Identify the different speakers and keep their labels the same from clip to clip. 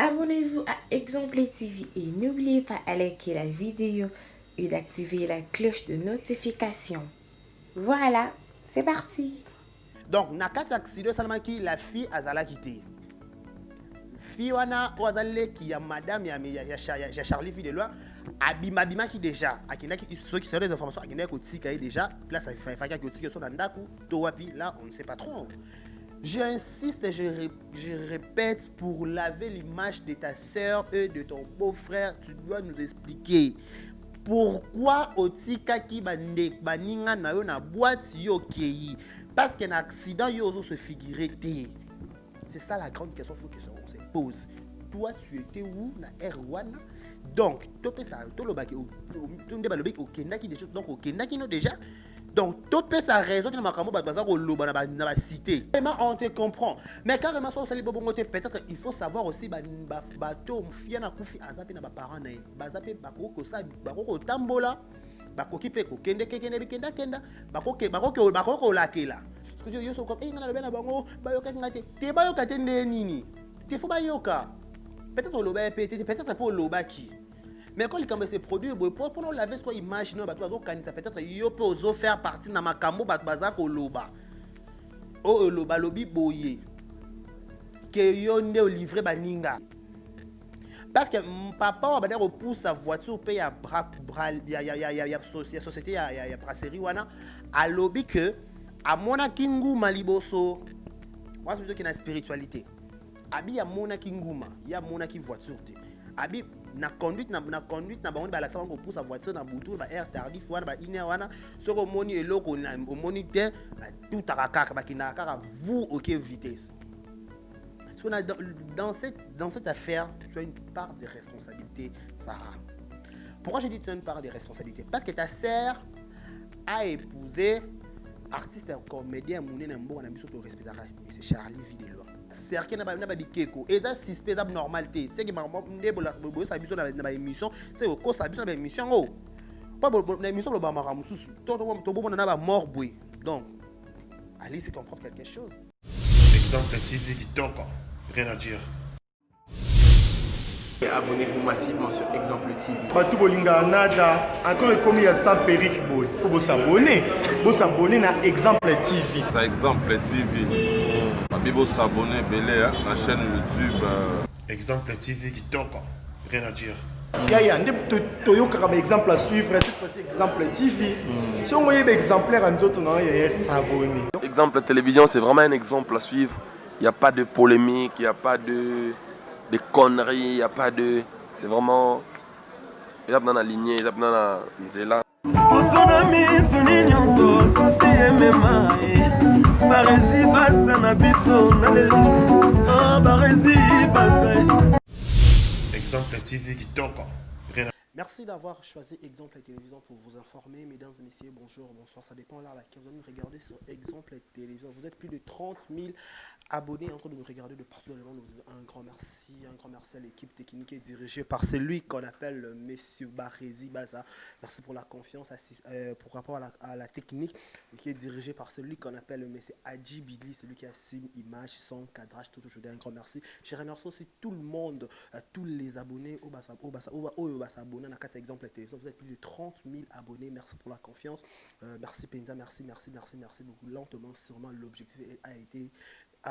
Speaker 1: Abonnez-vous à Exemple TV et n'oubliez pas de liker la vidéo et d'activer la cloche de notification. Voilà, c'est parti.
Speaker 2: Donc, nakati accident salamaki la fille azala quitté. Fille wana ozale qui ya madame ya Charlie fille de loi abima qui déjà akinaki ceux qui sont des informations akinaki kotika déjà place à faka kotika so nandaku to wapi là on ne sait pas trop. J'insiste et je répète, pour laver l'image de ta sœur et de ton beau-frère, tu dois nous expliquer pourquoi otika ki baninga na yo na boîte yo kei, parce qu'un accident yo se figurer té. C'est ça la grande question faut que on se pose. Toi tu étais où na R1? Donc topé ça to lobaki to ndeba lobaki okendaki des choses, donc okendaki no déjà. Donc, tout peut sa raison de makambo baza ko loba na ba cité. Vraiment on te comprend. Mais carrément so sali bobongo te, peut-être il faut savoir aussi bato mfia na kufi azapi na ba parents na bazape bakoko sa bakoko tambola bakoki pe ko kende kenda bakoko lakela. Parce que yo so comme ngana loba na bango bayoka ngate te bayoka te nini. Te faut bayoka. Peut-être loba peut-être pour loba qui. Mais quand il commence à se produire, pour nous laver soit image, non, peut-être yo peut faire partie de ma cambo baza ko loba. O loba lobi boye. Que yo ne livré baninga. Parce que papa va dire pour sa voiture paye à ya société ya brasserie wana a lobby que à mona kingu maliboso. Moi c'est plutôt qu'il y a spiritualité. Abi ya mona kinguma, ya mona ki voiture te. Abi na conduite na bango ba l'accent ko pour sa voiture na butu ba air tardif wana ba ine wana soko moni eloko na moni te tout akaka ba kinaka vous OK vitesse. Parce qu'on a dans cette affaire, tu as une part de responsabilité, Sarah. Pourquoi je dis que tu as une part de responsabilité? Parce que ta sœur a épousé artiste et comédien mouné na mbo na biso to respectera, mais c'est Charlie Vidélo. Cercle na ba bikeko eza suspect abnormalité, c'est que maman ndebola bobo sa biso na émission, c'est ko sa biso na émission oh. Pas na émission lo ba mara mususu. To bo na ba mort boy. Donc Alice comprend quelque chose.
Speaker 3: Exemple TV qui toque, rien à dire.
Speaker 4: Abonnez-vous massivement sur Exemple TV.
Speaker 5: Batou bolinga nada, encore commis à sans périque boy. Faut vous s'abonner. Vous s'abonner na Exemple TV.
Speaker 6: Ça Exemple TV. Bibo s'abonner belé à la chaîne YouTube.
Speaker 3: Exemple TV qui toque, rien à dire.
Speaker 5: Yaya, ndé toyoka comme exemple à suivre, cette fois-ci Exemple TV. Si on voyait exemplaire en autres, non, yaya s'abonner.
Speaker 7: Exemple télévision, c'est vraiment un exemple à suivre. Il n'y a pas de polémique, il n'y a pas de conneries, il n'y a pas de... C'est vraiment... Il y a dans la lignée, il y a dans la nzela.
Speaker 3: Exemple TV qui toque.
Speaker 2: Merci d'avoir choisi Exemple Télévision pour vous informer. Mesdames et messieurs, bonjour, bonsoir. Ça dépend là laquelle vous allez nous regarder sur Exemple Télévision. Vous êtes plus de 30 000 abonnés en train de nous regarder de partout dans le monde. Nous vous disons un grand merci à l'équipe technique dirigée par celui qu'on appelle Monsieur Barézi Baza. Merci pour la confiance pour rapport à la technique qui est dirigée par celui qu'on appelle Monsieur Adji Bidli, celui qui assume image, son, cadrage, tout. Je vous dis un grand merci. Je remercie aussi tout le monde, tous les abonnés au Basa abonnés. Exemple télévision, vous êtes plus de 30 000 abonnés. Merci pour la confiance. Merci Penza, merci beaucoup. Lentement, sûrement, l'objectif a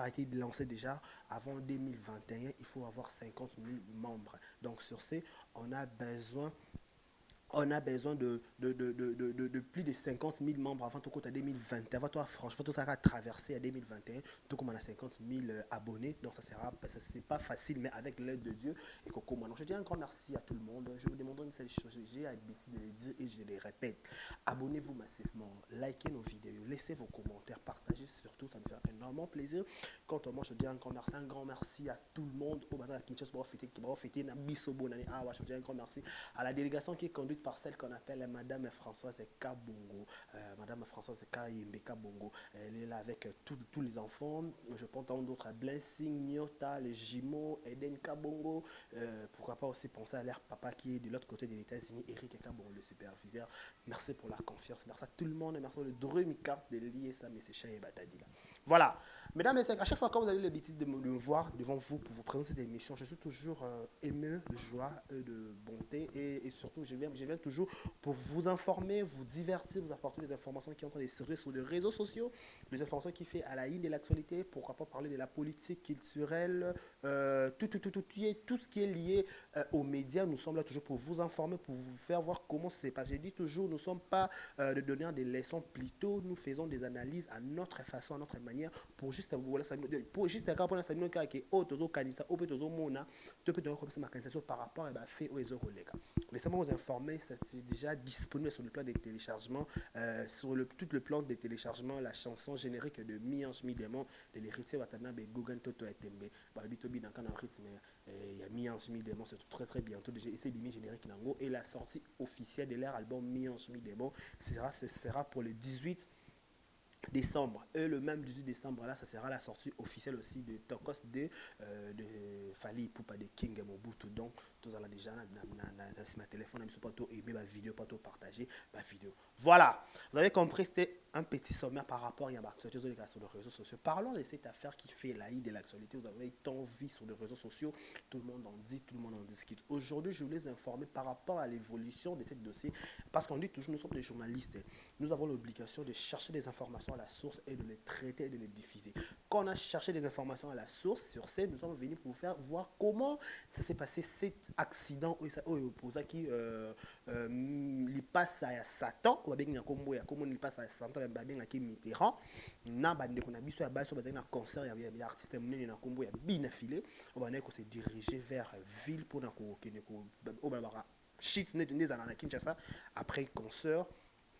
Speaker 2: été lancé déjà avant 2021. Il faut avoir 50 000 membres. Donc sur ce, on a besoin de plus de 50 000 membres avant tout compte à 2021. Franchement, tout ça va traverser à 2021. Tout comme on a 50 000 abonnés. Donc ça sera, c'est pas facile, mais avec l'aide de Dieu et Coco. Donc je dis un grand merci à tout le monde. Je vous demande une seule chose. J'ai l'habitude de le dire et je les répète. Abonnez-vous massivement, likez nos vidéos, laissez vos commentaires, partagez surtout, ça me fait énormément plaisir. Quant à moi, je dis un grand merci à tout le monde. Au bazar Kinshasa, qui va fêter na biso bonne année. Ah ouais, je dis un grand merci à la délégation qui est conduite par celle qu'on appelle Madame Françoise Kabongo. Madame Françoise Kabongo. Elle est là avec tous les enfants. Je pense à d'autres Blessing, Nyota, les jumeaux, Eden Kabongo. Pourquoi pas aussi penser à leur papa qui est de l'autre côté des États-Unis, Eric Kabongo, le superviseur. Merci pour la confiance. Merci à tout le monde. Merci pour le drum carte de lier ça, mais c'est Chaye Batadila. Voilà. Mesdames et messieurs, à chaque fois que vous avez l'habitude de me voir devant vous pour vous présenter cette émission, je suis toujours émeu de joie, de bonté et surtout, je viens toujours pour vous informer, vous divertir, vous apporter des informations qui sont en train de circuler sur les réseaux sociaux, des informations qui fait à la ligne de l'actualité, pourquoi pas parler de la politique culturelle, tout ce qui est lié aux médias. Nous sommes là toujours pour vous informer, pour vous faire voir comment c'est passé. Je dis toujours, nous ne sommes pas de donner des leçons, plutôt nous faisons des analyses à notre façon, à notre manière, pour juste pour la famille qui oh tozo kanisa oh tozo mona to peut commencer ma candidature par rapport à fait aux collègues. Laissez-moi vous informer, ça c'est déjà disponible sur le plan des téléchargements, tout le plan des téléchargements, la chanson générique de Mi-Ange Mi-Démon de l'héritier Watanabe Gougan Toto Etembe Babitobi dans un rythme, il y a Mi-Ange Mi-Démon, c'est très très bientôt déjà essayé de générique nango et la sortie officielle de leur album Mi-Ange Mi-Démon sera pour le 18 décembre. Et le même 18 décembre, là, ça sera la sortie officielle aussi de Tokos de Fali Poupa de King Mobutu. Donc, tous allons déjà sur ma téléphone, je ne pas tout aimer ma vidéo, pas tout partager ma vidéo. Voilà, vous avez compris, c'était un petit sommaire par rapport à l'actualité sur les réseaux sociaux. Parlons de cette affaire qui fait la de l'actualité. Vous avez tant vu sur les réseaux sociaux, tout le monde en dit, tout le monde en discute. Aujourd'hui, je voulais vous informer par rapport à l'évolution de ce dossier, parce qu'on dit toujours, nous sommes des journalistes, nous avons l'obligation de chercher des informations à la source et de les traiter et de les diffuser. Quand on a cherché des informations à la source, sur ce, nous sommes venus pour vous faire voir comment ça s'est passé, cet accident où qui passe à Satan, il passe à Satan, qui Mitterrand, na bande qu'on a vu sur la base sur un concert, il y a artiste mené na combo, il y a bien affilé, on va s'est dirigé vers ville pour na shit net à Kinshasa après concert.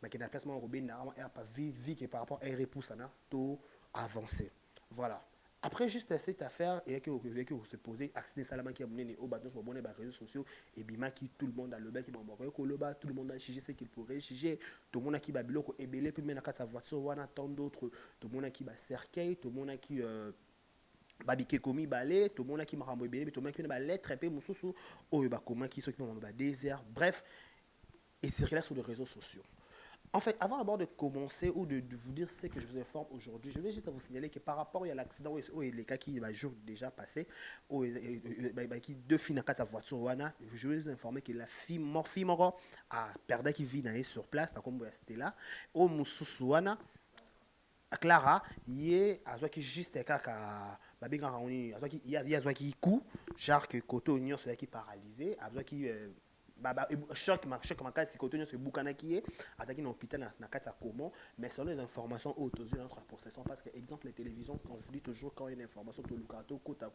Speaker 2: Mais qui n'a placement Robin n'a pas vu que par rapport à repousse tout avancé. Voilà. Après juste cette affaire et que vous se posez accident Salama qui a mené au bâton sur les réseaux sociaux et bima qui tout le monde a le bec qui m'a envoyé Koloba, tout le monde a jugé ce qu'il pourrait juger, tout le monde a qui va biloko et belé puis maintenant sa voiture voilà tant d'autres, tout le monde a qui va cercueil, tout le monde a qui babike komi balé, tout le monde a qui m'a renvoyé belé, tout le monde qui m'a lettre et puis mususu oh ba comment qui s'occupe de désert, bref, et circuler sur les réseaux sociaux. En fait, avant d'abord de commencer ou de vous dire ce que je vous informe aujourd'hui, je voulais juste vous signaler que par rapport à l'accident où les cas qui va jour déjà passé, qui deux filles dans sa voiture, je voulais vous informer que la fille mort a perdu qui vit sur place, comme c'était là, au Moussousouana, Clara, il a qui juste kaka babinga raoni, il y a qui coup, genre que côté oignon c'est qui paralysé, a qui choc makasi côté nyonso ebukana ki ye azaki na hôpital na kati ya comment, mais selon les informations autour notre possession, parce que exemple les télévisions on vous dit toujours quand il y a une information to lukato kota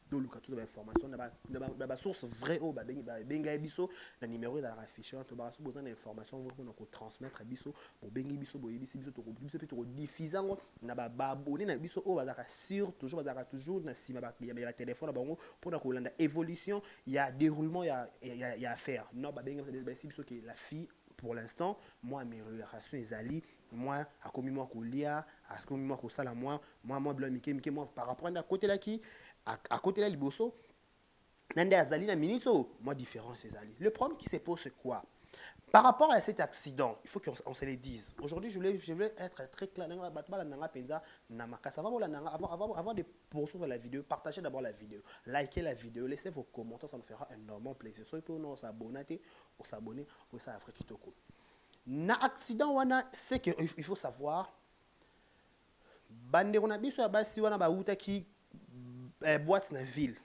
Speaker 2: to lukato de information na ba source vraie au ba benga biso na numéro dans la fiche to ba so besoin d'information vous ko transmettre biso bo bengi biso bo yebisi biso to to diffuser na ba abonné na biso o bazaka sur toujours na sima ba ya téléphone na bango pour na ko landa évolution, il y a déroulement, il y a affaire. Non, que la fille, pour l'instant, moi, mes relations, les alliés, moi, à commis moi colia, à ce commis moi ça moi, blanc, moi, par rapport à côté là qui, à côté là, liboso, nande azali na minito, moi, différent ces alliés. Le problème qui se pose, c'est quoi? Par rapport à cet accident, il faut qu'on se le dise. Aujourd'hui, je voulais être très clair. Avant de poursuivre la vidéo, partagez d'abord la vidéo. Likez la vidéo, laissez vos commentaires, ça nous fera énormément plaisir. Soit pour nous s'abonner, ou ça Afrique Kitoko. Na accident wana, c'est qu'il faut savoir. Bande on a bien sur la base si wana ba uta qui boîte na ville.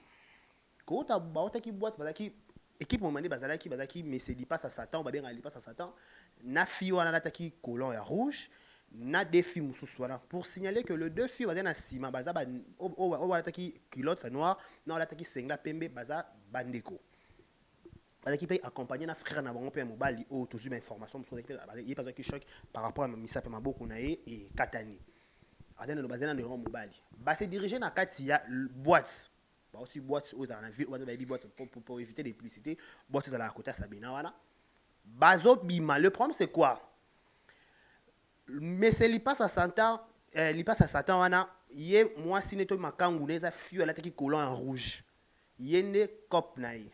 Speaker 2: Quand on ba uta qui boîte ba qui équipe momani bazalaki mais c'est dit pas à Satan, ba bien ali pas à Satan. Na fi wana nataki colon ya rouge. Na deux filles mususuana pour signaler que le deux filles na sima baza ba o nataki culotte noir, na nataki sengla pembe baza bandeko. Bazaki peut accompagner na frère na bango pe mobali o toujours information parce que il pas qui choc par rapport à misa pe maboko na et katani. Adena no bazana de mobali. Ba se diriger na kati ya boîte. Bah aussi boîte aux dans la ville, on va boîte pour éviter des publicités, boîte à la côté Sabina wana. Bazo bima, le problème c'est quoi? Mais c'est li passe à Satan wana, yé moi si neto makangu neza fio la taki colon en rouge. Yene cop naï.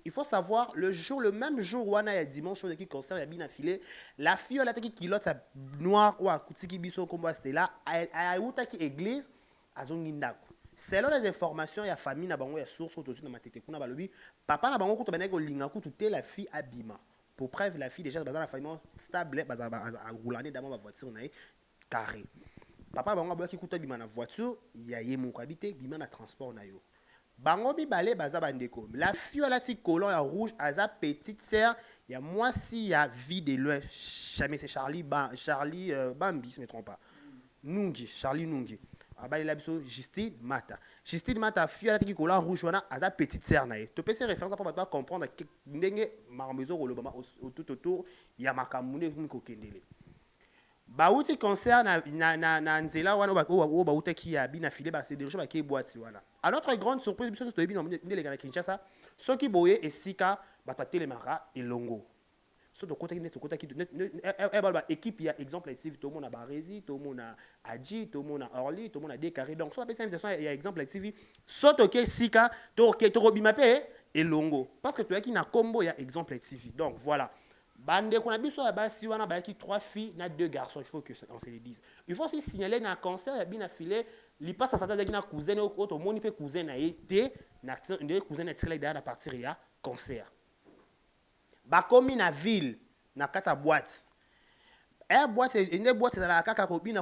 Speaker 2: Il faut savoir le même jour wana ya dimanche qui concert ya bien affilé, la fille la taki kilote noire ou a kutiki biso kombo c'était là, a uta ki église. azongi ndako. Selon les informations ya famille na bango ya source autour de matete kuna balobi papa na bango kuto banaki kolinga kutu te la fille abima. Pour preuve la fille déjà dans la famille stable baza roulane dans ma voiture na carré. Papa na bango aboki kuto bima na voiture ya ye moko habité bima na transport na yo. Bango mibale baza bandeko. La fille a la petite colon ya rouge aza petite sœur ya moi si ya vie de loin. Jamais c'est Charlie Bambi si je me trompe pas. Nungi, Charlie Nungi. Aba il a biso Justine Mata. Justine Mata fille a la petite colon rouge wana aza petite sœur na ye. To pese référence pour pas comprendre ndenge makambo rolobama tout autour ya makamune ko kendele. Bauti concert na nzela wana o bauta ki ya bina filé ba c'est déjà ba ki boîte wana. À notre grande surprise biso to bino ndele kana Kinshasa soki boye esika ba telemara elongo. So to kota ki ba équipe ya exemple active to mona Barezi to mona Adji to mona Orly to mona Décarré donc so ba invitation ya exemple active so to ke sika to robima pe elongo parce que to yaki na combo ya exemple active donc voilà. Bande qu'on a biso ya basi wana ba ki 3 filles na 2 garçons il faut que on se le dise. Il faut aussi signaler na concert ya bina filé li passe à sata na cousin auto moni pe cousin na été na de cousin na tikala derrière na partir ya concert. Ba komi na ville na kata boîte. Boîte une boîte za la kaka kobina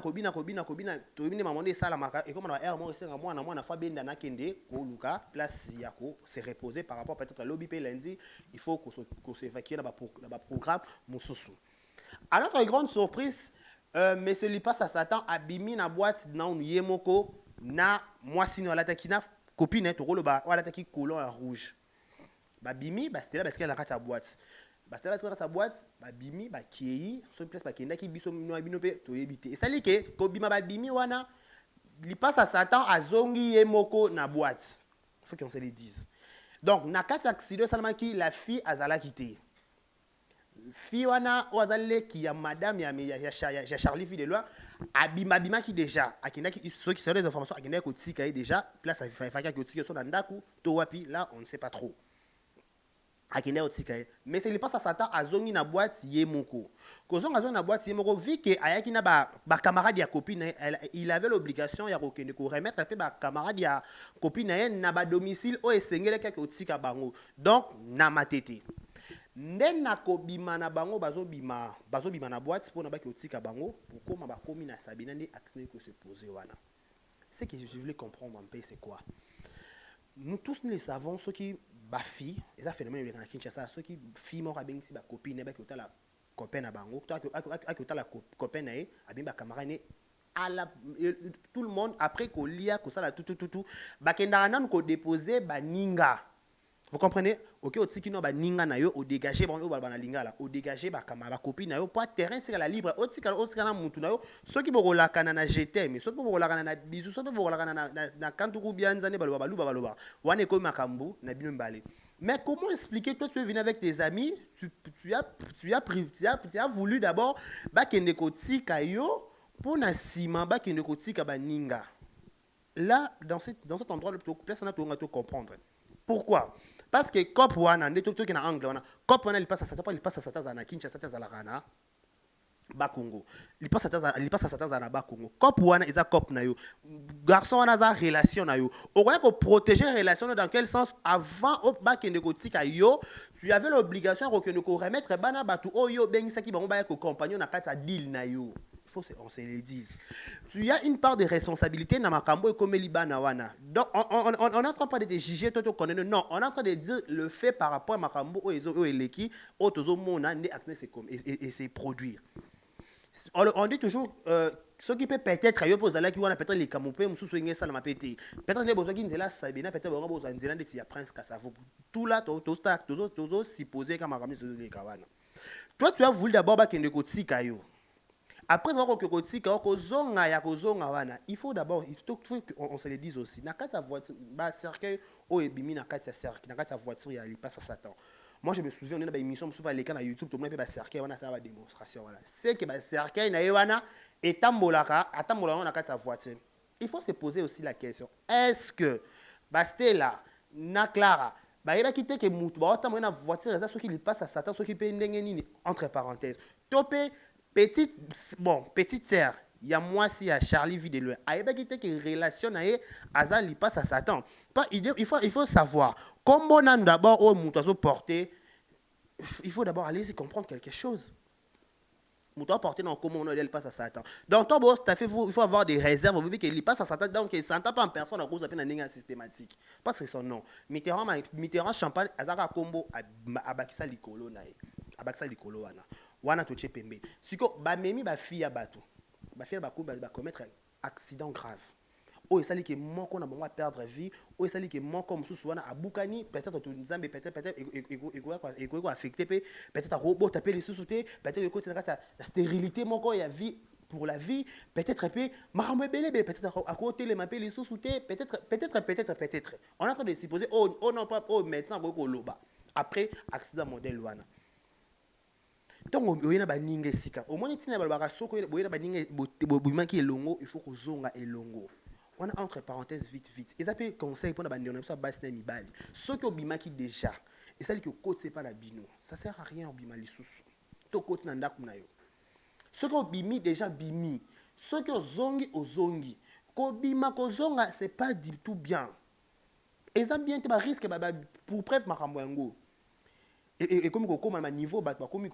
Speaker 2: to bine mamonde sala maka et comme na mo senga mwana fa benda na kende ko luka place ya ko se reposer par rapport peut-être à lobby pe lundi il faut qu'on se évacuer dans ba programme mususu. À notre grande surprise mais celui pas ça s'attend abimi na boîte na yemoko na mwasi no la takina copine to roloba wala taki colon rouge. Ba bimi ba c'était là parce qu'elle a kata boîte. Basta la tra sa boîte ba bimi ba kieyi so place ba kenda ki biso no bino pe to yebite et ça li ke ko bima ba bimi wana li passe à Satan azongi ye moko na boîte il faut qu'on se le dise donc na kati accident salama ki la fille azala quitté fille wana ozale ki ya madame ya Charlie fille de loi abima ki déjà akenda ki ceux qui sont des informations akenda ko tsika déjà place à fa ki tsika so na ndaku to wapi là on ne sait pas trop. Mais c'est pas ça Satan azongi na boîte yemoko. Kozonga azongi na boîte yemoko vu que ayaki na ba camarade ya copine il avait l'obligation ya kokende ko remettre pe ba camarade ya copine na ba domicile o esengele kaka otika bango. Donc na matete. Nden na kobima na bango bazobima na boîte pour na ba otika bango pour koma ba komi na Sabina ni acte que se poser wana. Ce que je voulais comprendre un peu c'est quoi? Nous tous nous le savons ceux qui bafi et ça phénomène de Kinshasa ceux qui filles mort avec si ba copine ba ki la copain na bango toi que la copain na e abimba camarade à la tout le monde après ko lia ko ça la tout ba kenda nan ko déposer ba ninga. Vous comprenez? OK au tiki no ba ninga na yo au dégager bon ba na linga là au dégager ba camarade copine na yo pas terrain c'est la libre au tika na mutu na yo ceux qui bola kana na jeter mais ceux qui bola kana na bisu ceux qui bola kana na kantuku bianzane baloba wane ko makambu na bino mbale. Mais comment expliquer toi tu es venu avec tes amis tu as voulu d'abord ba kende ko tika yo pour na sima ba kende ko tika ba ninga. Là dans cet endroit le place on a tout comprendre. Pourquoi? Parce que cop wana ndeto to na angle wana cop wana il passe à Sata na Kinshasa Sata za la Bakongo il passe à Sata na Bakongo cop wana eza cop na yo garçon wana za relation na yo on va protéger relation dans quel sens avant au bakende ko tika yo tu avais l'obligation de remettre bana batu oyo bengisa ki bango ba ko compagnon na kata deal na yo. Il faut on se le dise. Tu as une part de responsabilité dans makambo et comme libana wana. Donc on est en train de te juger toi tu connais non, on est en train de dire le fait par rapport à makambo o eleki o tozo mona ndé acné c'est comme et c'est produire. On dit toujours ce qui peut peut-être yo pose là qui wana peut-être les kamopé mususu ngesa na mapete. Peut-être ne besoin kinzela sabina peut-être ba besoin nzela ndeti ya prince Kasavo. Tout là tozo supposer comme makambo zo le kawana. Toi tu as voulu d'abord ba kende ko tsika yo. Après avoir que kotika kozonga ya kozonga wana il faut d'abord on se le dise aussi na kati ya voiture ba cercueil o ebimi na kati ya cercueil na kati ya voiture ya li passe à Satan. Moi je me souviens on est dans émission sur les canaux YouTube tout le monde peut ba cercueil wana ça va démonstration voilà c'est que ba cercueil na wana etambolaka na kati ya voiture. Il faut se poser aussi la question est-ce que ba Stella na Clara ba yeba kité que mutu ba otambo na voiture ça ce qui li passe à Satan ce qui peut ndenge nini entre parenthèses topé petite sœur il y a moi si à Charlie vit de loin. Ayebaki te que relation na ye azal li passe à Satan. Pas il faut savoir comment on a d'abord au mutazo porter. Il faut d'abord aller y comprendre quelque chose. Mouton porté dans comment on elle passe à Satan. Donc ton boss il faut avoir des réserves vous qu'il passe à Satan donc il s'entend pas en personne à cause de une systématique. Parce que son nom. Mitterrand champagne azaka combo abakisa likolo na ye. Abakisa likolo wana. Wana to pembe. Siko ba memi ba fille bato. Ba fille ba commettre accident grave. Oh et ça dit que mon qu'on a bon perdre vie, oh et ça dit que mon comme sous wana abukani peut-être tout nzambe peut-être et quoi affecté peut-être un robot taper les sous-soutés, peut-être que la stérilité mon corps il y a vie pour la vie, peut-être peu marambe belé peut-être à côté les mapper les sous-soutés, peut-être. On est en train de supposer oh non pas oh médecin ko loba. Après accident modèle wana. Donc oyena baninga sika. Au moins tina balbaka soko oyena baninga bimaki elongo, il faut ko zonga elongo. On a entre parenthèses vite. Et ça peut conseil pour la bande on a ça basse nemi bali. Ce qui obima qui déjà et ça dit que côte c'est pas la bino. Ça sert à rien obima li sous. To côte na ndaku na yo. Ce qui obimi déjà bimi. Ce qui ozongi. Ko bima ko zonga c'est pas du tout bien. Et ça bien te ba risque pour preuve makambo yango. Et comme ko koma niveau ba comme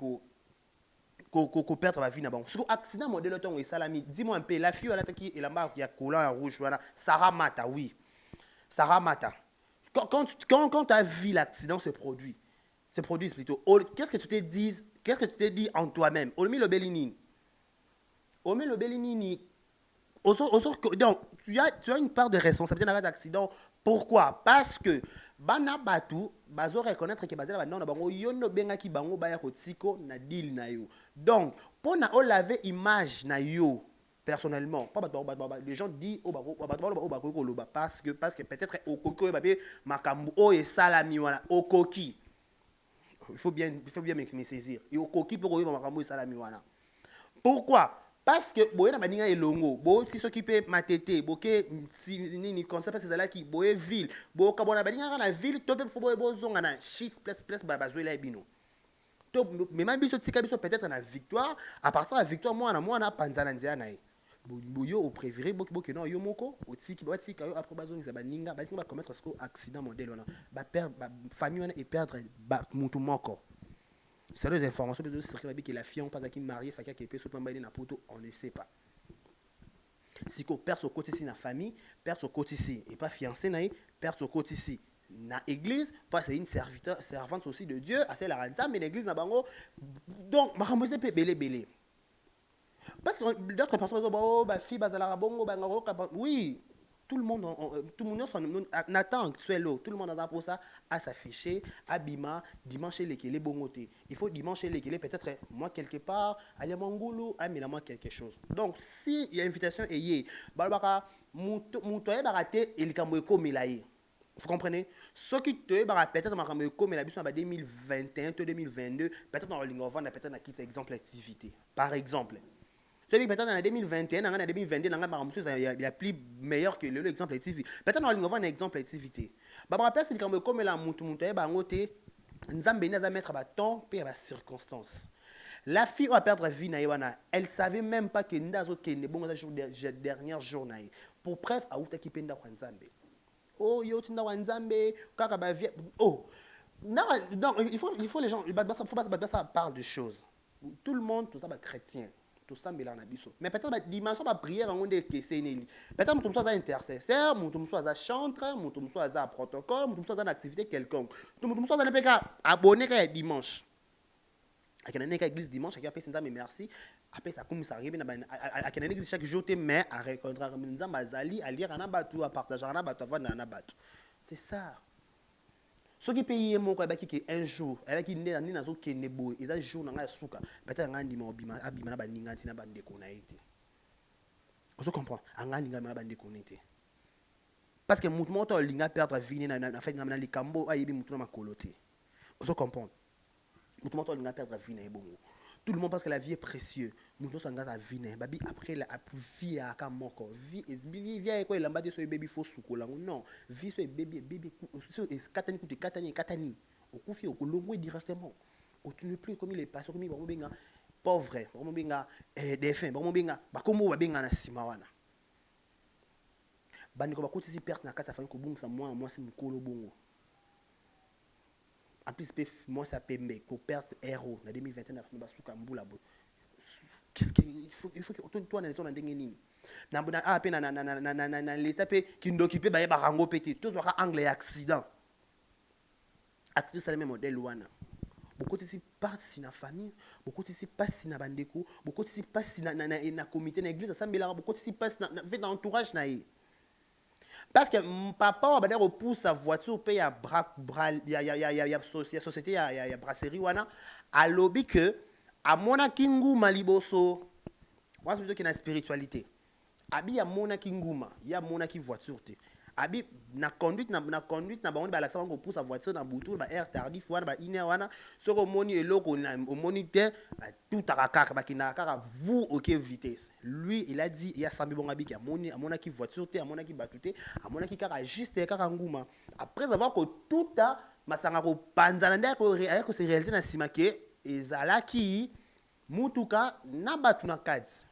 Speaker 2: ko perdre ma vie na bon. Sur accident modèle ton et salami. Dis-moi un peu la fille elle qui est là-bas qui a couleur rouge voilà. Sarah Mata oui. Sarah Mata. Quand tu as vu l'accident se produit plutôt. Qu'est-ce que tu te dis en toi-même? Olmi le Bellini. Donc tu as une part de responsabilité dans l'accident. Pourquoi? Parce que bana batu bazo reconnaître que bazela non na bango yono benga ki bango baya kotsiko na deal na yo. Donc pour na o laver image na yo personnellement pas les gens disent au bako parce que peut-être au koko babé makambu o et salami wana au koki. Il faut bien me saisir. Et au koki pour o makambu et salami wana. Pourquoi? Parce que boye na baninga elongo bo si s'occuper matete boke si ni concept c'est là qui boye ville bo ka bona baninga na ville to pe fo boye bozonga na shit plus bazwela ebino to même biso tsika biso peut-être na victoire à partir de la victoire moi na panzana nzia na boyo au préféré boke non yo moko o tsiki ba tsika yo après bazonga baninga ba commettre ce accident modèle on ba perdre famille on et perdre mutu moko. C'est des informations de circuler que la fille on pas qui mariée fakia qui peut se prendre na poto on ne sait pas. Si qu'on perd son côté ici na famille, perd son côté ici et pas fiancé na perd son côté ici na église parce c'est une servante aussi de Dieu, assez la ranza mais l'église na bango donc ma ramose peut belé. Parce que d'autres personnes disent oh ba fille bazala bongo ba ngaro oui. Tout le monde n'attend tout le monde a pour ça à s'afficher à bima dimanche les bongoté il faut dimanche les peut-être moi quelque part aller mangulu à moi quelque chose donc si il y a invitation et yé balbaka mutoye baraté il kambo ko milaye vous comprenez ce qui te peut-être ma kambo ko milaye biso 2021 2022 peut-être on lingovan peut-être na qui exemple activité par exemple. Peut-être en 2021, en 2022, il y a plus meilleur que l'exemple activité. Peut-être on va un exemple activité. Je me rappelle c'est comme la moutoumouté, nzambe n'a mettre temps et à circonstance. La fille va perdre vie na elle savait même pas que ndazo ke ne bon dernière journée. Pour preuve a outa ki penda kwa nzambe. Oh yo tinda wa nzambe kaka ba vie. Oh. Non, il faut les gens, faut pas ça parle de choses. Tout le monde tout ça chrétien. Tout ça mais peut-être la dimension de prière on est que c'est peut-être mutum soit intercesseur mutum soit chanteur mutum soit protocole mutum soit activité quelconque mutum soit ne peut abonner que dimanche à quelle église dimanche à qui mais merci après ça comme ça arrive à quelle église chaque jour tu mais à rencontrer nzamba azali à lire na batu à partager na batu avant na batu c'est ça. Ce qui paye mon quoi qui un jour avec une année nazo qui ne beau et ça jour na suka peut-être ngandi mo bima abima na baninga tina bande ko na été vous comprenez ngandi ngama na bande ko été parce que mutu moto linga perdre vie na fait na likambo ayebi mutu na makoloté vous comprenez mutu moto linga perdre vie na ebongo tout le monde pense que la vie est précieuse mutu sanga sa vie na babi après la vie à kamoko vie est quoi lamba de so baby fo sukola non vie so bébé so katani okufi okolongwe directement tu ne plus comme il est passé comme il va benga pauvre bakomobinga défunt bakomobinga bakombo babenga na sima wana bandeko bakotisi perte na kati ya famille kobungisa mwana mwasi mokolo bongo en plus pe mwasi apembe ko perte héros na 2021 na famille basuka mbula bo qu'est-ce que il faut que toi na leso na ndenge nini na pe na l'état pe kindoki pe baye barango pete tous waka angle ya accident accident ça le même modèle wana beaucoup de passe na famille beaucoup de passe na bandeko beaucoup de passe na comité na église asambela beaucoup de passe na fait entourage na ye parce que papa va dire repousse sa voiture paye à ya société ya brasserie wana a lobby que à mona kinguma liboso moi c'est plutôt qu'il y a spiritualité abi ya mona kinguma ya mona ki voiture te abi na conduite na bango ba laksa bango pousse sa voiture na butu ba air tardif wana ba ine wana soko moni eloko na moniteur tout akaka ba kinaka vous OK vitesse lui il a dit il y a sambi bonga biki amoni amona ki voiture te amona ki batute amona ki kaka juste kaka nguma après avoir que tout a masanga ko panzana ndako ko se réaliser na simake ezalaki mutuka na batu na kati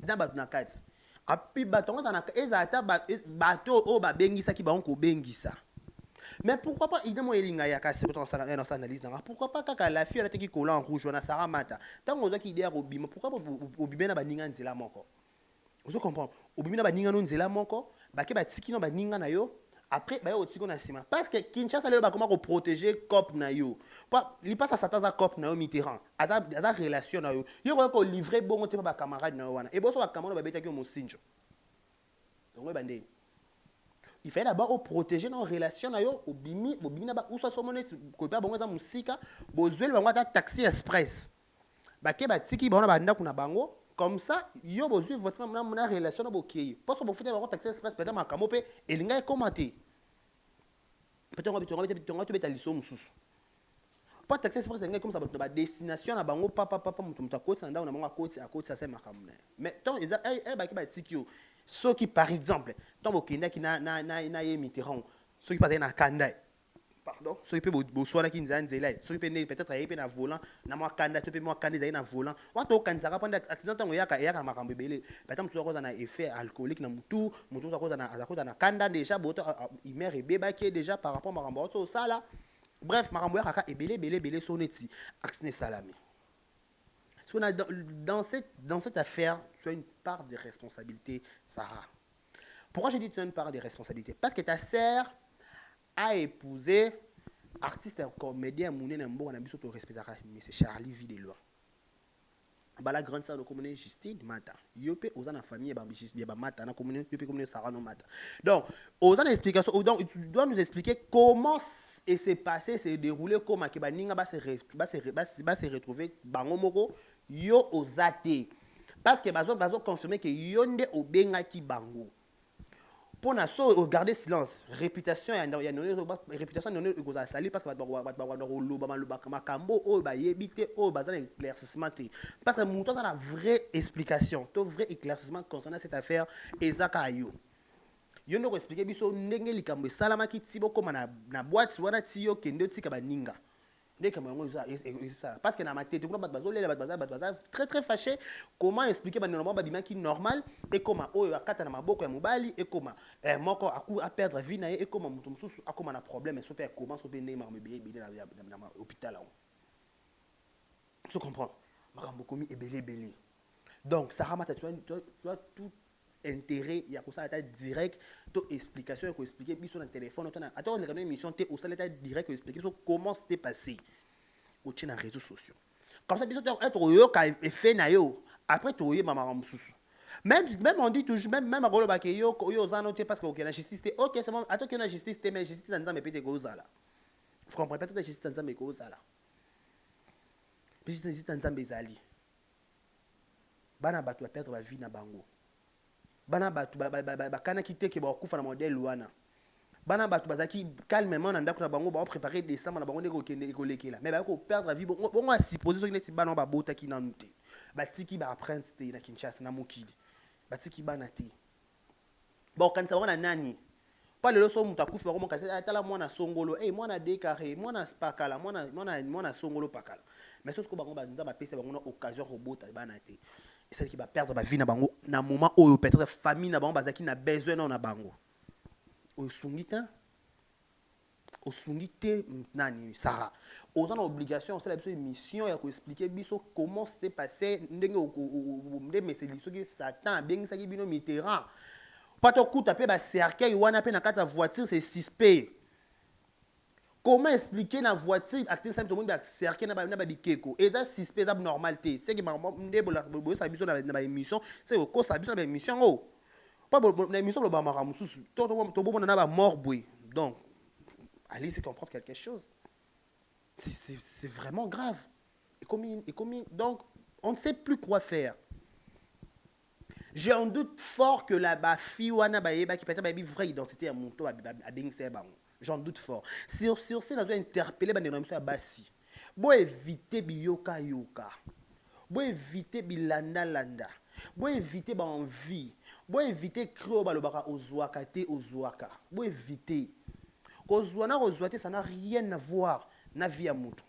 Speaker 2: na batu na kati api batongo za na ezata bato o ba bengisa ki ba on ko bengisa mais pourquoi pas idemo elinga ya kasi ko tona na analyse na pourquoi pas kaka la fille elle était qui colle en rouge na Sarah Mata tango zo ki idea ko bima pourquoi pas obimena ba ninga nzela moko vous comprenez obimena ba ninga no nzela moko ba ke ba tiki no ba ninga na yo après ba yo tiko na sima parce que Kinshasa le ba comment ko protéger cop na yo pas il passe à sataza cop na yo Mitterrand aza relation na yo yo ko livrer bongo te ba camarade na yo wana et boso ba camarade ba beta ki mo sinjo donc ba ndé il fait d'abord protéger nos relations na yo obimi na ba usa so monnaie ko pa bongo za musika bozweli bango ta taxi express ba ke ba tiki ba na ba ndako na bango comme ça yo bozwi votre na relation na bokei parce que bo fute ba taxi express peut-être makamo pe elinga commenter peut-être on va te beta liso mususu pas taxi express ngai comme ça ba destination na bango papa mutu akoti na ndako na bango akoti ça c'est makamna mais tant elle ba ke ba tiki yo ceux qui par exemple tant bokenda ki na ye Mitterrand ceux qui passent na kanda pardon ceux qui peut boswana ki nzanzela ceux qui peut peut-être ayepe na volant na moi kanda to pe moi kanda na volant wato kanzaka panda accident tango yaka makambo belé peut-être to koza na effet alcoolique na mutu koza na kanda déjà boto imer ebeba ki déjà par rapport makambo so sala bref makambo yaka belé soneti accident salami. Dans cette affaire, tu as une part de responsabilité, Sarah. Pourquoi j'ai dit que tu as une part de responsabilité? Parce que ta sœur a épousé artiste comédien Mouné Nambo, on a mis sur ton respect, mais c'est Charlie Videlois. La grande sœur de la communauté Justine Mata. Yopé aux la famille et Mata, na communauté Yopé communauté Sarah no Mata. Donc, aux explications, donc tu dois nous expliquer comment s'est passé, s'est déroulé, comment Kebaninga va se retrouver bango moko yo ozate. Parce que bazo confirmer que yonde obenga ki bango. Pour na so garder silence, réputation ya réputation non egoza sali parce que ba makambo o ba yebite o bazana éclaircissement parce que muto na vraie explication, to vrai éclaircissement concernant cette affaire ezaka yo. Yo ndo ko expliquer biso ndenge likambo salama ki tibo koma na boîte wana tiyo kende tika baninga. Parce que dans ma tête, très très fâché. Comment expliquer que normal et comment et comment à perdre vie et comment un problème et comment hôpital. Tu comprends? Donc, Sarah Mata, tu as tout intérêt, il y a ça l'état direct, to explication ko expliquer biso na téléphone attends on a une émission té au ça l'état direct expliquer comment c'était passé au tien na réseaux sociaux comme ça biso être yo ka effet na yo après to yo mama mususu même on dit toujours même agolo ba ke yo za noté parce que OK na justice té OK c'est bon attends que na justice té mais justice nzambe pété ko zala vous comprenez peut-être justice nzambe ko zala justice nzambe zali bana batu ba perdre ba vie na bango bana batu bakana kite ke ba kufa na modèle wana bana batu bazaki calmement na ndako na bango ba préparer décembre na bango ndeko kende ekolekela mais ba ko perdre la vie bon a supposer soki neti bana ba bota ki na nute ba tiki ba prince te na Kinshasa na mokili ba tiki bana te bon kanisa wana nani pas le so muta kufa ko mokase atala mwana songolo mwana décarré mwana spakala mwana songolo pakala mais ce que bango banza ba pesa bango na occasion robota bana te et celle qui va perdre ba vie na bango na moment où peut-être famille na bango bazaki na besoin na bango osungite nani Sarah on a l'obligation c'est la mission ya ko expliquer biso comment s'est passé ndenge ndé meseli soki Satan bengisa ki bino Mitterrand pas to kuta pe ba cercueil wana pe na kata voiture c'est suspect. Comment expliquer na voiture acteur ça tout le monde ba cercueil na ba bikeko et ça suspect ça normalité c'est que ndé bo sa biso na ba émission c'est ko sa biso na ba émission oh pas na émission lo ba maramususu to bo na ba mort boy donc allez c'est comprendre quelque chose c'est vraiment grave et comme donc on ne sait plus quoi faire. J'ai un doute fort que la fille wana ba yeba qui peut-être ba vraie identité à monto à bengse bango. J'en doute fort. Sur c'est nous interpeller ba ndeno à basi. Bo éviter biyoka yoka. Bo éviter bilanda landa. Bo éviter ba envie. Bo éviter créo ba lobaka ozwaka te ozwaka. Bo éviter. Kozwana kozwate ça n'a rien à voir na vie à monto.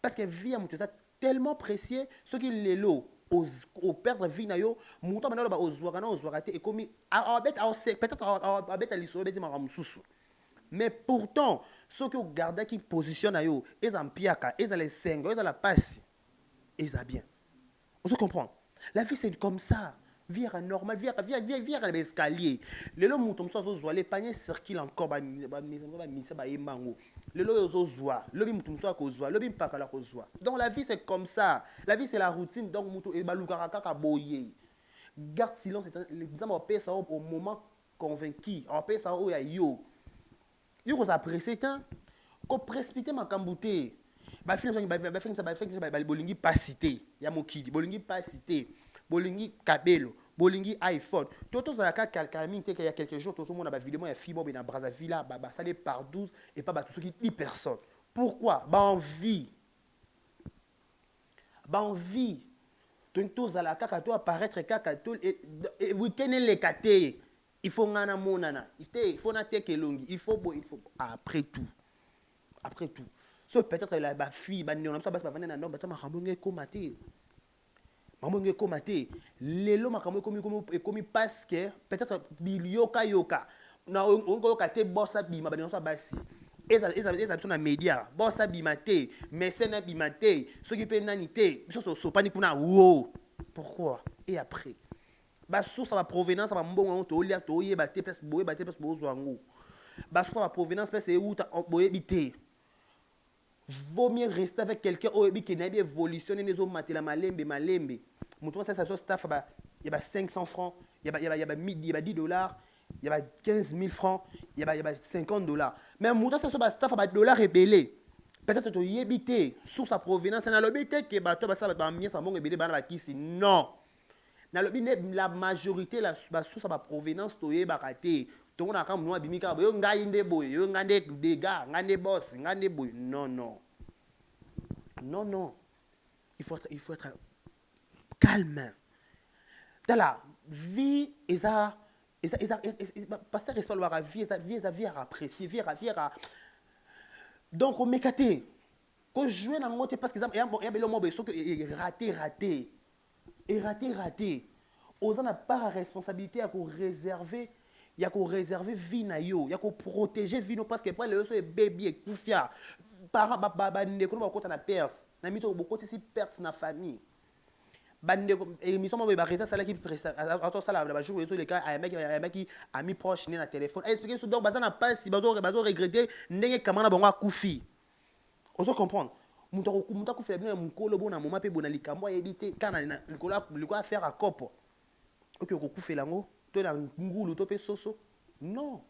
Speaker 2: Parce que vie à monto c'est tellement précieux ce qui les lot au perdre vie na yo muto bana ba ozwaka na ozwaka te et comme peut-être abeta liso beti maramususu mais pourtant ce que garda qui positionne na yo eza mpiaka eza les 5 eza la passe eza bien on se comprend la vie c'est comme ça vie normal vie l'escalier lelo muto mso azozwa le panier circule encore ba misa ba yemango lelo yozozwa lobi muto mso akozwa lobi mpaka la kozwa donc la vie c'est comme ça la vie c'est la routine donc muto e balukaka kaka boye garde silence les hommes paient ça au moment convaincu on paie ça au ya yo ko ça précédent ko précipiter makambouté ba film ba bolingi pas cité ya mokidi bolingi pas cité bolingi kabelo bolingi iPhone toto za ka calcamine te il y a quelques jours tout le monde a ba vidéo ya fibo na Brazzaville ba salé par 12 et pas ba tout ce qui 10 personnes pourquoi ba envie tout za la kaka to apparaître kaka to et week-end les katé il faut ngana monana il faut na tekelongi il faut après tout so peut-être la ba fille ba néon ça ba vendre na nomba ta mahambonge komaté mamonge komaté lelo makambo komi parce que peut-être bilioka yoka na ongo kate bossa bima ba néon ça basi eza na média bossa bima te mécène bima te ce qui peut nanité so pani kuna wo pourquoi et après ba source sa provenance ba mbongo to lia to yeba te place bozo ngo ba source sa provenance place e uta boyebité vaut mieux rester avec quelqu'un qui n'a pas évolutionné les hommes matela malembe muto ça staff il y a 500 francs il y a 10 dollars il y a 15 000 francs il y a 50 dollars mais muto ça staff ba dollars rebellé peut-être to yebité sur sa provenance na lobité que bato ba ça ba mien ça bon rebellé bana ba kisi non na lobine la majorité la sur sa provenance to yebaka te to na kam no abimika yo ngai nde boy yo ngande dégâts ngande boss ngande boy non il faut être calme dans la vie pasteur reste la vie à apprécier vie à donc on mécaté ko jouer na ngote parce que il y a belo mo beso que raté aux na pas responsabilité à ko réserver il y a qu'on réserver vie na yo il y a qu'on protéger vie no parce que après le so e bébé kufia parents ba ne ko ba kota na perte na mito beaucoup si perte na famille bande et mi somo ba resta sala qui presta auto sala ba jour et tous les cas a maki ami proche na téléphone expliquer so donc bazana pas si bazo regretter ndenge kamana bango kufi on se comprendre muta kufia bien mukolo bona moma pe bona likambo yebite kana likola faire à copo OK ko kufela ngo to na ngulu to pe soso non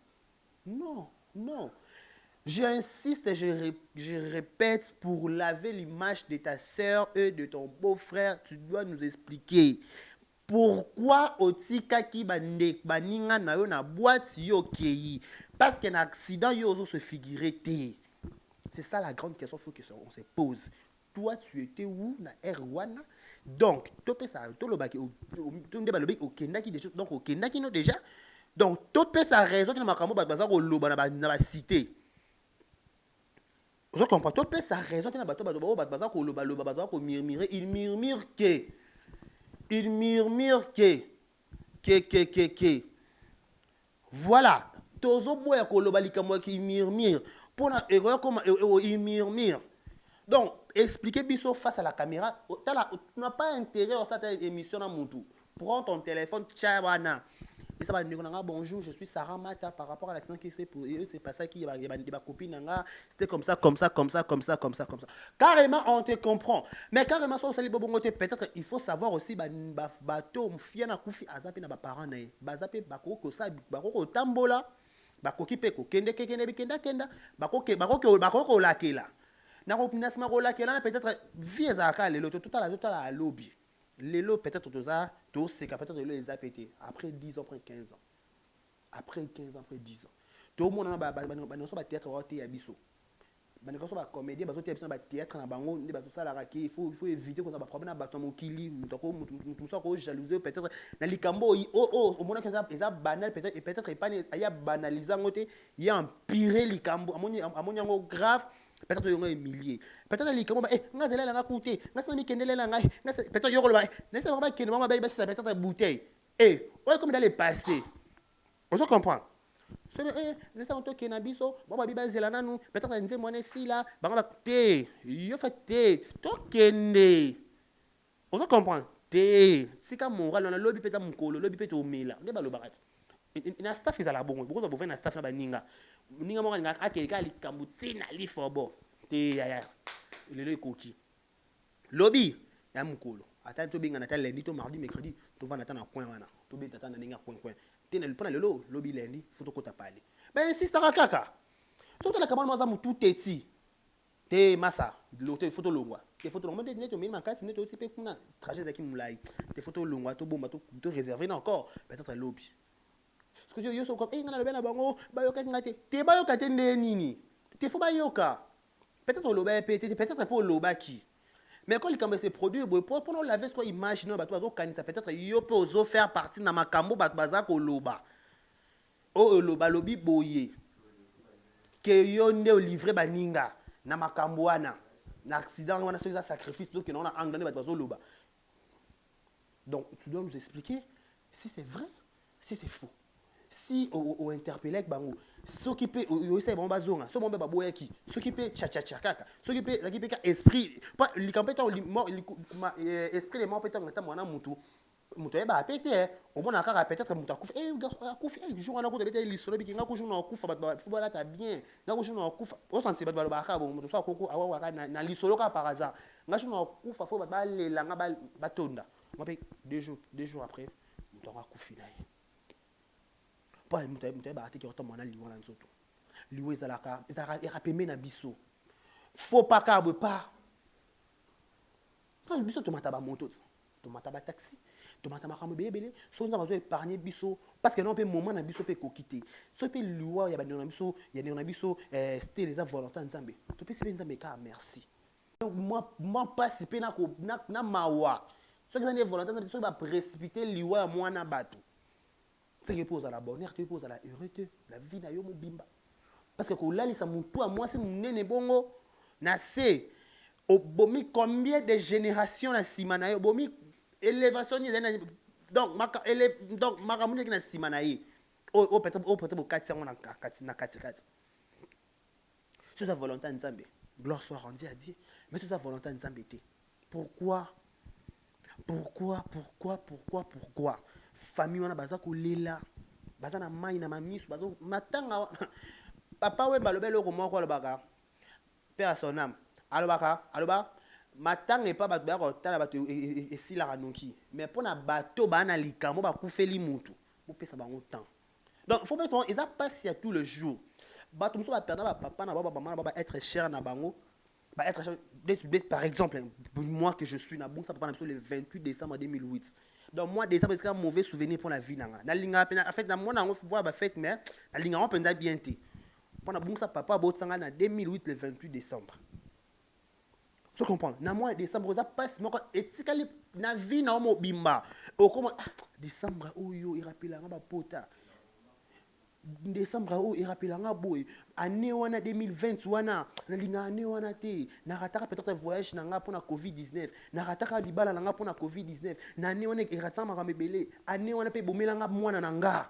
Speaker 2: j'insiste et je répète pour laver l'image de ta sœur et de ton beau-frère tu dois nous expliquer pourquoi otika ki baninga na yo na boîte yo kei parce qu'un accident yo ozo se figurer té c'est ça la grande question faut que on se pose toi tu étais où na Erwana donc to pe ça to lobaki to ndeba lobi okendaki déjà donc okendaki no déjà Donc, topé sa raison, tu makambo baza ko loba na ba cité. Vous comprenez? Topé sa raison, tu na baza ko loba baza ko murmurer, il murmure que. Il murmure que. Voilà. Tozo boya ko loba likambo ki murmure. Pour na erreur comme il murmure. Donc, expliquez biso face à la caméra. Tu n'as pas intérêt à cette émission à Moutou. Prends ton téléphone, tchawana. Et ça va dire bonjour, je suis Sarah Mata par rapport à l'accident qui s'est pour eux, c'est pas ça qui y a des copines c'était comme ça. Carrément on te comprend. Mais carrément ça aussi peut-être il faut savoir aussi bateau fiana kufi azape na ba parents na bazape bakoko sa bakoko tambola bakoki pe ko kende bakoko lakela. Na ko pinasima ko lakela peut-être vie ezaka lelo tout à lobby. Lelo peut-être c'est peut-être les a pété après 10 ans, après 15 ans. Après 15 ans, après 10 ans. Tout le monde a un théâtre à biso. Il y a comédie, il y a théâtre il faut éviter qu'on a problème avec ton kili, tout ça jalousie peut-être dans les cambo au monde que ça banal peut-être il y a banalisé il y a empiré les cambo à mon grave. Peut-être qu'il y a un millier. Peut-être qu'il y a un millier. Peut-être qu'il y a un millier. Peut-être qu'il y a un bouteille. Et on est comme dans les passés. On se comprend. Peut-être qu'il y a un biso. Peut-être qu'il y a un on se comprend. Si comme moral, on a lobby peut-être mon colo, lobby peut-être au mila. On est pas le barat. Il a staff is la bon. Pourquoi vous faites un staff là ninga? Ninga mo nga akeka li kambuti na li fobo. Te ya. Il est coquille. Lobby ya mukolo. Ata to binga na ta lundi to mardi mercredi to va na ta na coin wana. To be tata na ninga coin. Te na le pana lelo lobby lundi photo ko ta pale. Ben insiste à kaka. Surtout la kamana maza mutu teti. Te massa l'hôtel photo longwa. Te photo longwa de neto minima kasi neto ti pe kuna trajet zaki mulai. Te photo longwa to bomba to réserver encore peut-être lobby. Parce que yo so comme ngana le bena bango bayoka ngate te bayoka te nini te faut bayoka peut-être le ba peut-être pour le ba qui mais quand il commence à produire pour nous laver ce qu'on imagine ba to kanisa peut-être yo peut ozo faire partie na makambo ba baza ko loba o loba lobi boye que yo ne livrer ba ninga na makambo wana na accident wana c'est un sacrifice donc on a anglané ba bazo loba donc tu dois nous expliquer si c'est vrai si c'est faux. Si on interpelle bango s'occuper yo essaye bon bazonga so bon ba boyaki s'occuper cha kaka s'occuper esprit pas li campeta esprit les morts peut-être ngata mwana mutu ba pété au moins kaka peut-être mutu akufi jour on a ko de li solo bi nga ko jour na kufa ba football ta bien nga ko jour na kufa o sanse ba ba ka bon mutu so ko awa na li solo ka par hasard nga jour na kufa fo ba lela nga ba tonda moi 2 jours après mutu ka kufi na pas mutu ba atiki oto mwana liwa na nzoto liwa ezalaka pembe na biso faut pas ka pas quand biso tomata ba moto tomata ba taxi tomata makambo belebele so nza bazo épargner biso parce que non pe moment na biso pe kokité so pe liwa ya ba na biso ya na biso c'était les volontaires nzambe to pe sipe nzambe ka merci donc moi participer na mawa so que les volontaires nzambe so ba précipiter liwa moi na bato. C'est que pose à la bonheur, tu poses à la heureuse, la vie na yo mobimba. Parce que quand là, ça monte à moi, c'est mon nene bongo. Na c'est au bomi combien de générations na simanayo, bomi élévation donc ma kamune na simanaye. Peut-être au 400 na 4. C'est sa volonté nzambe. Gloire soit rendue à Dieu. Mais c'est sa volonté nzambe. Pourquoi? Famille wana baza kolela baza na mai na mamisu bazo matanga papa we balobelo ko moko alobaka père à son âme aloba matanga e pa bato ba ko tala bato esila kanoki mais pona bato bana likambo ba kufeli mutu bo pesa bango temps donc faut mettre ils a passé tout le jour bato muso ba perdre ba papa na baba mama ba être cher na bango ba être cher par exemple moi que je suis na bon ça papa na le 28 décembre 2008. Donc moi décembre c'est un mauvais souvenir pour la vie nanga na linga en fait na moi na voir ba fête mais na linga on penza bien té pour na bon ça papa botanga na 2008 le 28 décembre tu comprends na moi décembre ça passe moko etikali na vie na mo bimba o comment décembre oyo il rappelle nga ba pota décembre oyo erapelanga boye année wana 2020 wana nalinga année wana te narataka peut-être voyage na nga mpona covid-19 narataka libala na nga mpona covid-19 na année wana erataka makambo ebele année wana mpe ebomelanga mwana na nga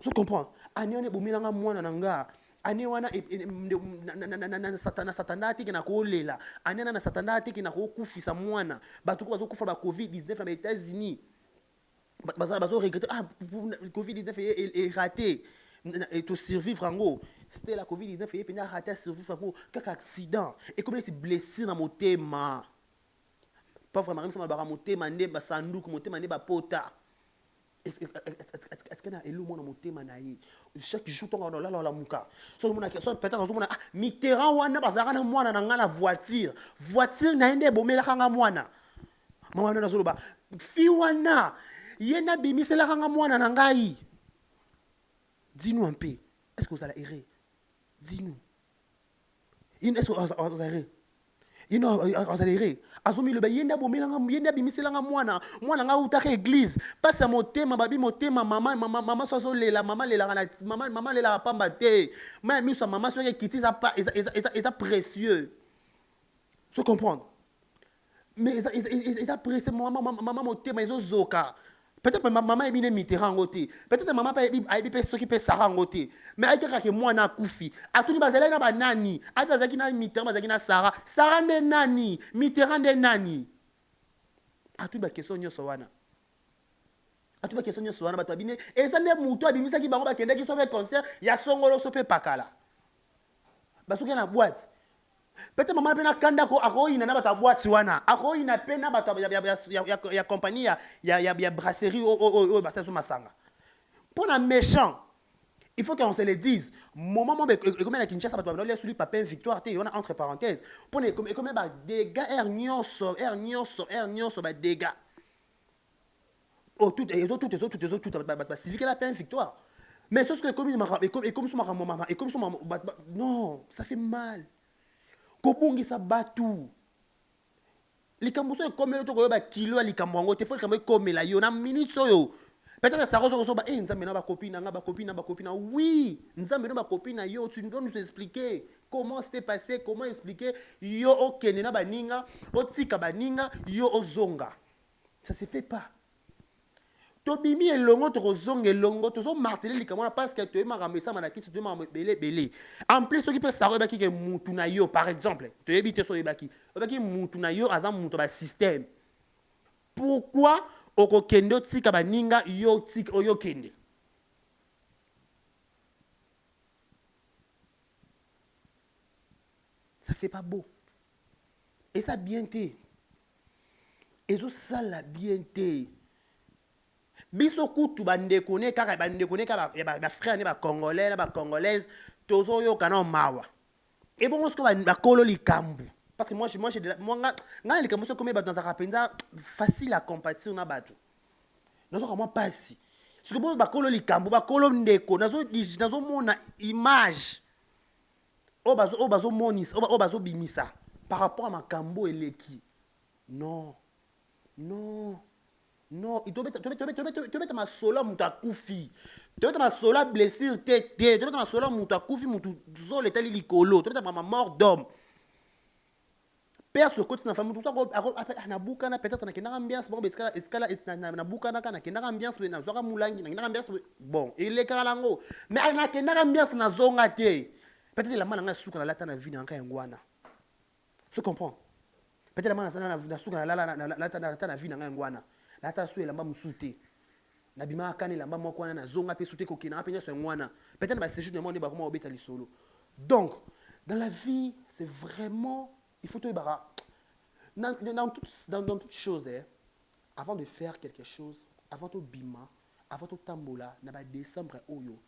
Speaker 2: so comprend année wana ebomelanga mwana na nga année wana na satana teke na kolela année wana na satana teke na kokufisa mwana bato ko bazokufa ba covid-19 na États-Unis bazo regretter ah covid-19 est raté et to survivre en gros c'était la covid-19 et puis raté survivre en gros kaka accident et comme c'est blessé dans motema pas vraiment comme ça ba motema nde ba sanduku motema nde ba pota est-ce que na elu mona motema na ye chaque jour ton la muka so mona so peut-être so mona ah Mitterrand wana bazaka na mwana na nga na voiture na ende bomela kanga mwana mwana na zoloba fi wana yena bimisela kanga mwana na ngai dis-nous un peu est-ce que vous allez errer dis-nous est-ce que vous allez errer azomi loba yenda bomelanga yenda bimiselanga mwana nga utaka église pasa motema babi motema mama so lela mama lela pamba te mais miso mama so ekiti ça précieux so comprendre mais ça précieux mama motema ezozoka peut-être maman ebine Mitterrand ngote peut-être maman pa ebi soki pe Sarah ngote mais ayeka ke mwana akufi atuni bazela na banani abazaki na Mitterrand bazaki na Sarah nde nani Mitterrand nde nani atuni ba question nyoso wana bato abine eza nde mutu abimisaki bango bakendaki so pe concert ya songolo so pe pakala basoki na boîte peut-être maman pena kanda ko akoyina na bata boîte wana akoyina pena bata ya compagnie ya brasserie o basa so masanga pour la méchant il faut qu'on se le dise moment comme na Kinshasa bata ba celui Papin Victoire te on a entre parenthèses pour comme ba dégâts nyonso ba dégâts tout ba civique la Papin Victoire mais c'est ce que comme son maman et comme son maman non ça fait mal kobungisa batu likambo so ekomela to koyoba kilo ya likambo yango te fo likambo ekomela yo na minute oyo peut-être ça rose so ba nzambe na ba copine na oui nzambe na ba copine na yo tu dois nous expliquer comment c'était passé comment expliquer yo okene na baninga otika baninga yo ozonga ça se fait pas tobimi elongo tokozonga elongo tozo marteler likambo parce que toyema ramesa manakiti toyema belé en plus soki pe saro ebaki ke mutu na yo par exemple toyebi te so ebaki mutu na yo aza mutu ba système pourquoi okokende otika baninga yo tika oyo kende ça fait pas beau et ça bien té et ça la bien té biso kutu bandeko ne kaka ba frère ne ba congolais na ba congolaise tozo yo kana mawa et bon ce que ba kolo likambu parce que moi j'ai nga likambu so comme ba dans un penza facile à compatir na bato nazo comment passi ce que bon ba kolo likambu ba kolo ndeko nazo mona image bazo monisa bazo bimisa par rapport à makambo eleki non il te met ma sola muta kufi te met ma sola blessure te te met ma sola muta kufi mutu zo letali likolo te met ma mort d'homme père ce côté na famille tout ça na buka na peut-être na kinanga ambiance bon escala na buka na kana kinanga ambiance na zoka mulangi na kinanga ambiance bon il est kalango mais na kinanga ambiance na zonga te peut-être la mana nga suka na lata na vie na nka ngwana tu comprends peut-être la mana na suka na lata na vie na ngwana lata so elamba musute na bima kane lamba moko wana na zonga pe sute kokina apenya so ngwana peut-être ba séjour de monde ba comment obeta lisolo donc dans la vie c'est vraiment il faut te bara dans toute chose avant de faire quelque chose avant to bima avant to tambola na ba décembre oyo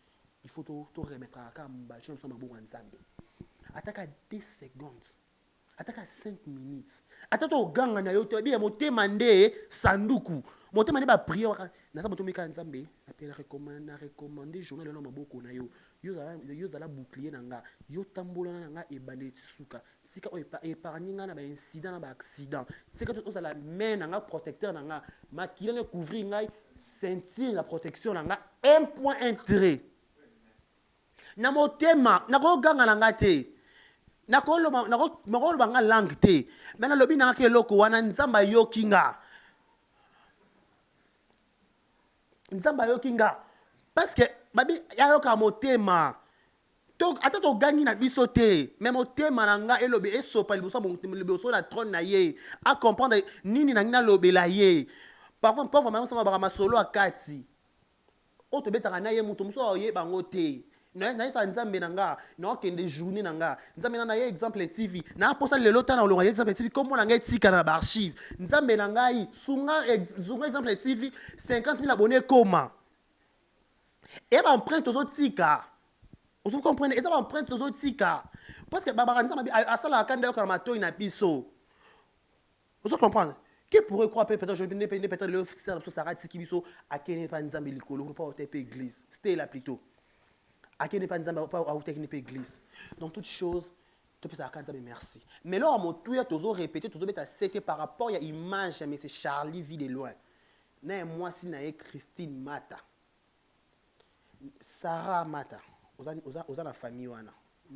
Speaker 2: il faut to remettre à mba je me bon nzambe ataka 10 secondes ataka 5 minutes ataka oganga na yo to bien motema nde sanduku motema nde ba prière na sa moto meka nzambe na recommander journal na maboko na yo yo za la bouclier na nga yo tambola na nga ebande tsuka sika o épargner nga na ba incident na ba accident sika to za la main na nga protecteur na nga makila ne couvrir ngai sentir la protection nanga un point intérêt na motema nakoganga nanga te nakoloba nga langue te mais nalobi nanga ke eloko wana nzambe ayoki nga parce que babi yayoka motema ata togangi na biso te mais motema na nga elobi esopa liboso na trône na ye a comprendre nini nangi nalobela ye parfois vraiment baka masolo akati oyo tobetaka na ye moto mosusu aoyeba bango te nayesa nzambe na nga naokende journée na nga nzambe na ye exemple tv naposa lelo tana olonga ye exemple tv kombo na nga etikala na baarchive nzambe na ngai zunga exemple tv 50 000 abonnés koma e baempreinte ozotika vous comprenez? Et ça va emprunter aux autres tika. Parce que Babaranza m'a dit à ça la cande au matin na biso. Vous comprenez? Qui pourrait croire peut-être je ne peut-être le officier sur Sarah Tiki biso à Kenya pas nzambe likolo pas au TP église. C'était là plutôt. À Kenya pas nzambe pas au TP église. Donc toute chose tu peux ça nzambe merci. Mais là mon tout ya toujours répéter toujours mettre c'était par rapport à image mais c'est Charlie vit de loin. Na moi si na Christine Mata. Sarah Mata. Oza la famille wana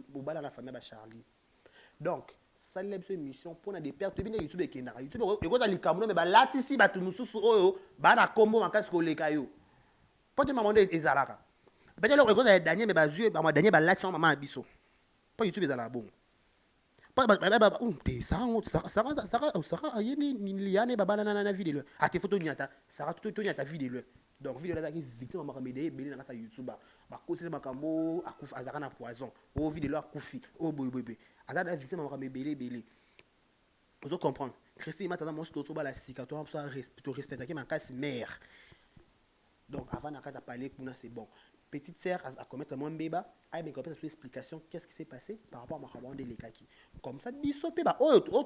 Speaker 2: bobala la famille ba Charlie donc ça lève une émission pour na des pères tu bien YouTube ekendaka YouTube ekoza likambo mais ba latisi batu mususu oyo ba na kombo makasi ko leka yo pote mamondo ezalaka peut-être le ekoza dernier mais ba yeux ba dernier ba latisi maman biso pas YouTube ezala bon pas te Sarah ayeni liane baba na vidéo a te photo nyata Sarah tout nyata vidéo donc vidéo là qui victime makamede belé na YouTube ba côté makambo akufa azaka na poison o vidéo akufi o boy azaka victime makamede vous comprendre Christine Mata moi to ba la sika to respecter ma casse mère donc avant na kata parler kuna c'est bon petite sœur a commettre mon bébé a me comprendre explication qu'est-ce qui s'est passé par rapport à makambo de lekaki comme ça biso pe ba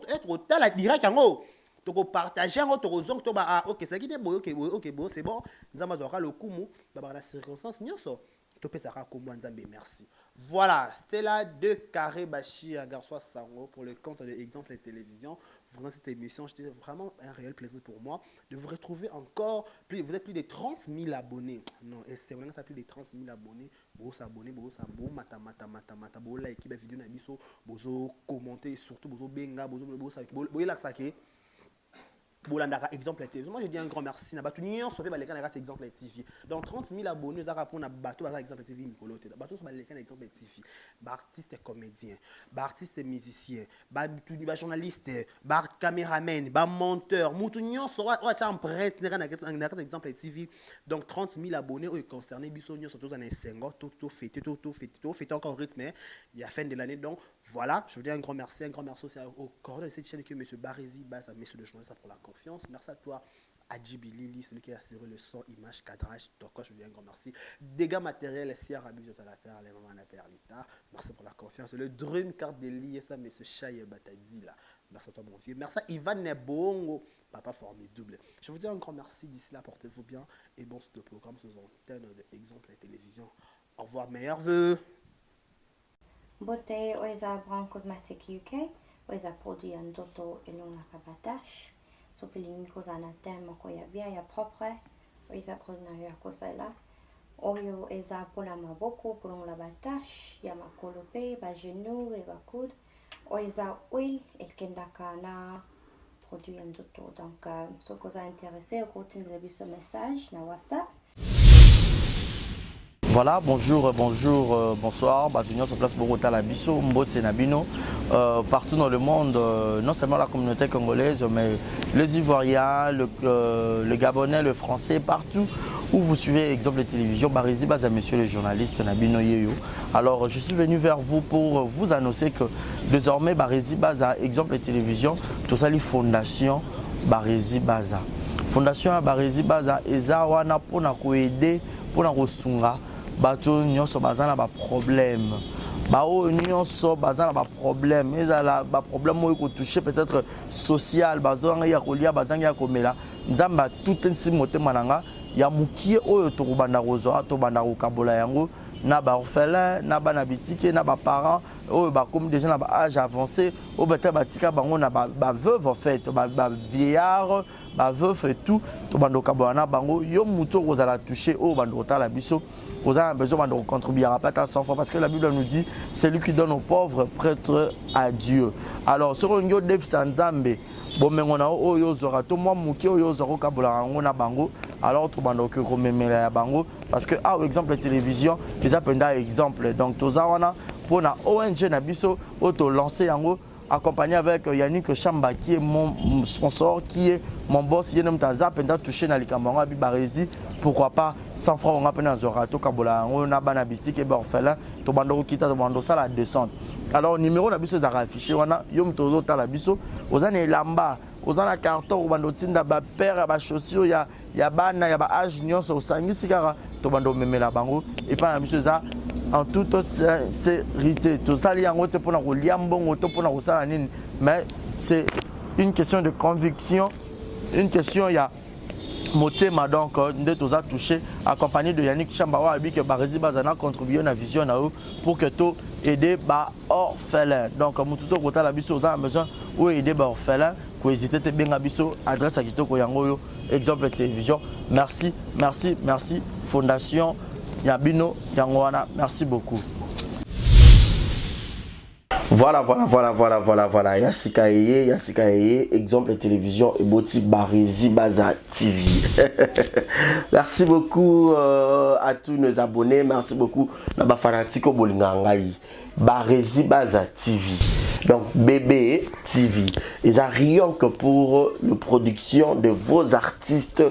Speaker 2: être au tala direct yango to partager en to zong to ba OK ça qui est bon OK bon c'est bon nzamba zora le kumu ba la circonstance nyonso to pesa ka kombo nzambe merci voilà c'était là de carré bachi à garçon sango pour le compte de exemple de télévision pendant cette émission c'était vraiment un réel plaisir pour moi de vous retrouver encore vous êtes plus de 30 000 abonnés non et c'est vraiment ça plus de 30 000 abonnés vous s'abonner vous s'abonner mata bo like ba vidéo na biso bozo commenter surtout bozo benga bozo la saké Bolandaka exemple TV. Moi je dis un grand merci na batu nyon sauver baleka na exemple TV. Donc 30 000 abonnés za pour na bateau ba exemple TV Mikolo te. Bateau so baleka na exemple TV. Ba artiste comédien, ba artiste musicien, ba journaliste, ba caméraman, ba monteur, mutu nyon so wa cha empreinte na exemple TV. Donc 30 000 abonnés eux concernés biso nyon surtout en sengo tout fêter encore rythme il y a fin de l'année. Donc voilà, je vous dis un grand merci aussi au coordonnateur de cette chaîne que monsieur Barizi Baza monsieur le journaliste pour la confiance. Merci à toi, Adjibi Lili, celui qui a assuré le son, image, cadrage, Toko, je vous dis un grand merci. Dégâts matériels, Sierra Rabi, à la terre, les mamans à Perlita. Merci pour la confiance. Le Dream Card de Lili, ça, monsieur Chaye Batadi, là. Merci à toi, mon vieux. Merci à Ivan Nebongo, papa formidable. Je vous dis un grand merci. D'ici là, portez-vous bien. Et bon, ce programme sous antenne d'exemple à la télévision. Au revoir, meilleurs vœux.
Speaker 8: Beauté, Oisa Brand Cosmetic UK, Oisa produit un doto et non la cabatache. So pelini koza na tema ko ya bia ya propre oiza produit na ya kosala oyo eza pola maboko pour la batache ya makolope ba genou et ba coude oiza huile el kendaka na produit un doto donc so koza intéressé au continuer de ce message na WhatsApp.
Speaker 9: Voilà, bonjour, bonsoir. Batunion sur place Bogota la Bisso, Mbote Nabino. Partout dans le monde, non seulement la communauté congolaise, mais les Ivoiriens, le Gabonais, le Français, partout où vous suivez exemple de télévision, Barizi Baza, monsieur le journaliste Nabino Yeyo. Alors, je suis venu vers vous pour vous annoncer que désormais, Barizi Baza, exemple de télévision, tout ça, les fondations Barizi Baza. Fondation Barizi Baza, Eza wana pona ko aider, pona ko sunga. Bato nyonso bazana ba problème bao nyonso bazana ba problème ezala ba problème mo ko toucher peut-être social bazanga ya kolia bazanga ya komela nzamba tout nsi motema nanga ya mukie oyo to kubanda kozo to banda ko kabola yango na ba orphelin na ba na bitike na ba parents comme déjà na ba âge avancé peut-être batika bango na ba veuve en fait ba vieillard ba veuve et tout to bando kabana bango yo muto kozala toucher bando ta la biso vous avez besoin de contribuer à pas 100 fois parce que la Bible nous dit c'est lui qui donne aux pauvres prêtre à Dieu. Alors sur un yo défi nzambe bomengona oyo zora to moi muke oyo zoro kabula ngona bango alors to bando que rememela ya bango parce que exemple télévision les appenda exemple donc toza wana pour na ONG na biso auto lancer yango accompagné avec Yannick Chamba qui est mon sponsor, qui est mon boss, Yenem Taza, pendant touché dans les camarades, Bibarezi, pourquoi pas 100 francs on a pris dans Zorato, Kabola, on a banabiti, qui est orphelin, Tobando Kita, Tobando ça la descente. Alors, numéro la biso affiché, on a Yom Tozo Talabiso, aux années Lamba, aux années carton, Tobando Tinda, père, chaussure, il y a Bana, il y a âge, Nyon, au Sangi, Sikara, Tobando Memela Bango, et pas la biso ça. En toute sincérité, tout ça, mais c'est une question de conviction, une question, il y a Motema donc, de tout ça touché, accompagné de Yannick Chambawa, que Barezi Bazana contribué à la vision pour que tout aider les orphelins. Donc, Moututo Kota la biso, on a besoin d'aider les orphelins, pour hésiter à bien biso, adresse à Kitoko Yangoyo, exemple de télévision. Merci, merci, merci, Fondation Yabino Yangoana, merci beaucoup. Voilà. Yassika Eye, exemple de télévision et Boti Barezi Baza TV. Merci beaucoup à tous nos abonnés. Merci beaucoup à Fanatiko Bolingangaï. Barezi Baza TV. Donc BB TV. Et ça rien que pour la production de vos artistes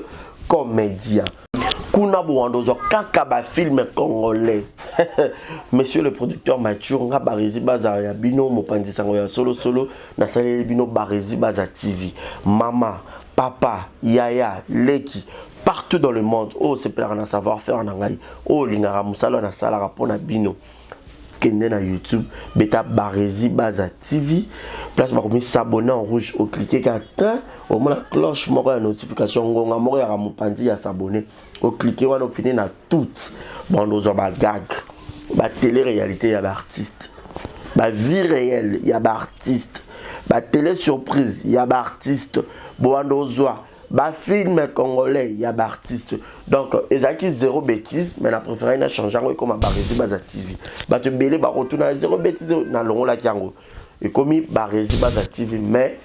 Speaker 9: comédiens. Kuna Bouandozo Kakaba film congolais. Monsieur le producteur Mathieu nga Barezi Baza ya bino mopandi sango ya solo na salé bino Barezi Baza TV. Mama, papa, yaya, leki partout dans le monde. Oh c'est pour un savoir-faire en anglais. Oh lingara musalo na sala rapona bino. Kende na YouTube, beta Barezi Baza TV. Place par comme s'abonner en rouge au cliquer qu'attend au moins la cloche moko ya notification ngonga moko ya mopandi ya s'abonner. Au cliquer on finit na toutes. Bon nous on ba gag. Ba télé-réalité, il y a artiste. Ba vie réelle, il y a artiste. Ba télé-surprise, il y a artiste. Boandozoa, ba film congolais, il y a artiste. Donc, ils ont zéro bêtise, mais la préférée n'a changé comme à Barezi Baza TV. Ba te belé, ba retourner zéro bêtise dans le rôle là qui yango. Et comme Barezi Baza TV, mais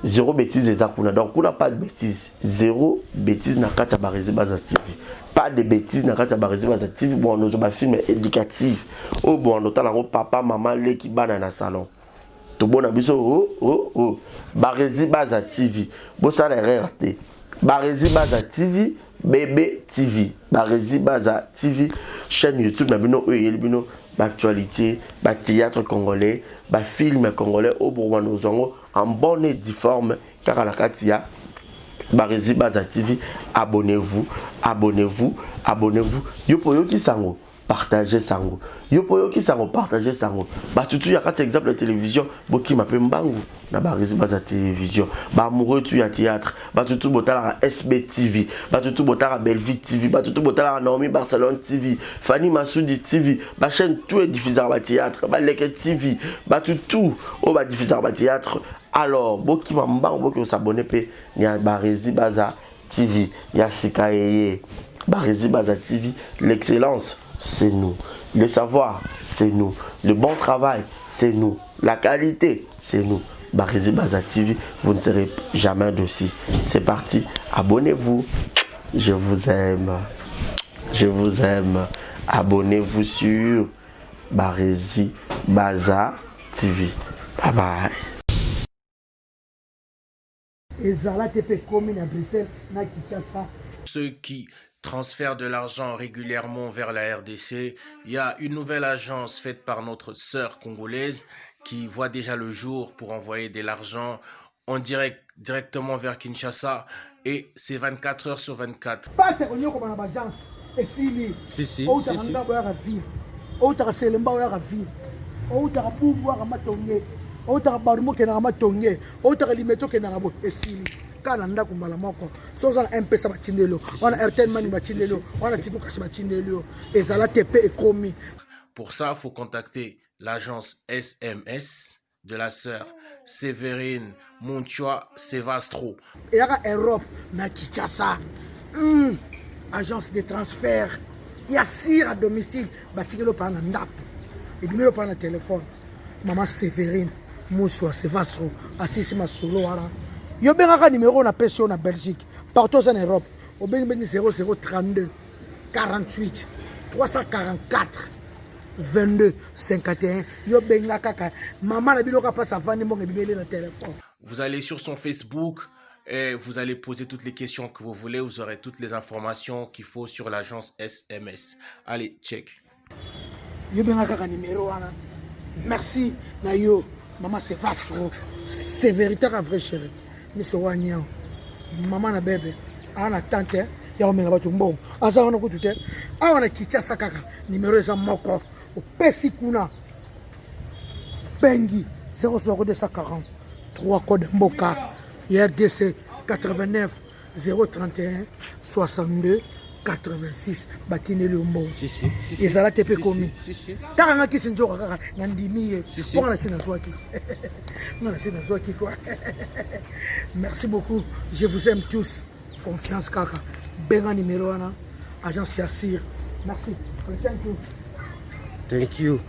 Speaker 9: zéro bêtise et zakuna. Donc, on n'a pas de bêtise. Zéro bêtise n'a qu'à Barezi Baza TV. Pas de bêtises dans la Barezi Baza TV. Bon, nous avons un film éducatif. Oh, bon, nous avons papa, maman, les qui banent dans le salon. Tout bon, oh. Barezi Baza TV. Bon, ça n'est RT. Barezi Baza TV, bébé TV. Barezi Baza TV. Chaîne YouTube, nous avons l'actualité, le théâtre congolais, le film congolais. Oh, bon, nous avons en bonne et difforme. Car à la Katia. Barezi Baza TV, abonnez-vous. Yopoyo qui sango, partagez sango. Yopoyo qui sango, partagez sango. Bah tout y a quatre exemples de télévision, boki m'appelle Mbangu, na Barezi Baza télévision. Bah amoureux tu y a théâtre, bah tout botala SB TV, bah tout botala Belleville TV, bah tout botala Naomi Barcelone TV, Fanny Massoudi TV, bah chaîne tout est diffusé à théâtre, bah Leke TV, bah tout, oh bah diffusé à théâtre. Alors, boki mambang, boki s'abonner pe, y a Barezi Baza TV, Yassika Eye, Barezi Baza TV, l'excellence, c'est nous. Le savoir, c'est nous. Le bon travail, c'est nous. La qualité, c'est nous. Barezi Baza TV, vous ne serez jamais dessus. C'est parti, abonnez-vous. Je vous aime. Abonnez-vous sur Barezi Baza TV. Bye bye.
Speaker 10: Ceux qui transfèrent de l'argent régulièrement vers la RDC, il y a une nouvelle agence faite par notre sœur congolaise qui voit déjà le jour pour envoyer de l'argent en direct directement vers Kinshasa et c'est 24 heures sur 24.
Speaker 11: kana ndako mbala moko soza na mpesa batindelo wana airtel money batindelo wana tipo kasi batindelo ezala tepe ekomi.
Speaker 10: Pour ça, il faut contacter l'agence SMS de la sœur Sévérine Montua Sevastro.
Speaker 11: Et à Europe, na Kinshasa, agence de transfert, il y a sire à domicile, batikelo par un ndap, et bien par un téléphone. Maman Sévérine Montua Sevastro, assisi ma solo ara. Yo benga numéro na pension na Belgique, partout en Europe, au benga 0032 48 344. 22 51 yo benga kaka maman na biloka passe avant ni monga bibele na téléphone.
Speaker 10: Vous allez sur son Facebook et vous allez poser toutes les questions que vous voulez, vous aurez toutes les informations qu'il faut sur l'agence SMS. Allez, check.
Speaker 11: Yo benga kaka numéro wana. Merci na yo maman c'est Sevastro. C'est véritable vrai chéri. Mais c'est wanya. Maman na bébé, ana tante ya omenga batu mbongo. Asa wana kutute. Awana Kinshasa kaka numéro eza moko. Au Pessikuna Bengi 00240 3 code Mboka RDC 89 031 62 86 Batine Lumbo ezala tepe komi kaka ngaki sinjoka kaka ngandimi pour la sina swaki ngana sina swaki quoi. Merci beaucoup, je vous aime tous, confiance kaka benga numéro wana agence Yassir. Merci, thank you.
Speaker 12: Thank you.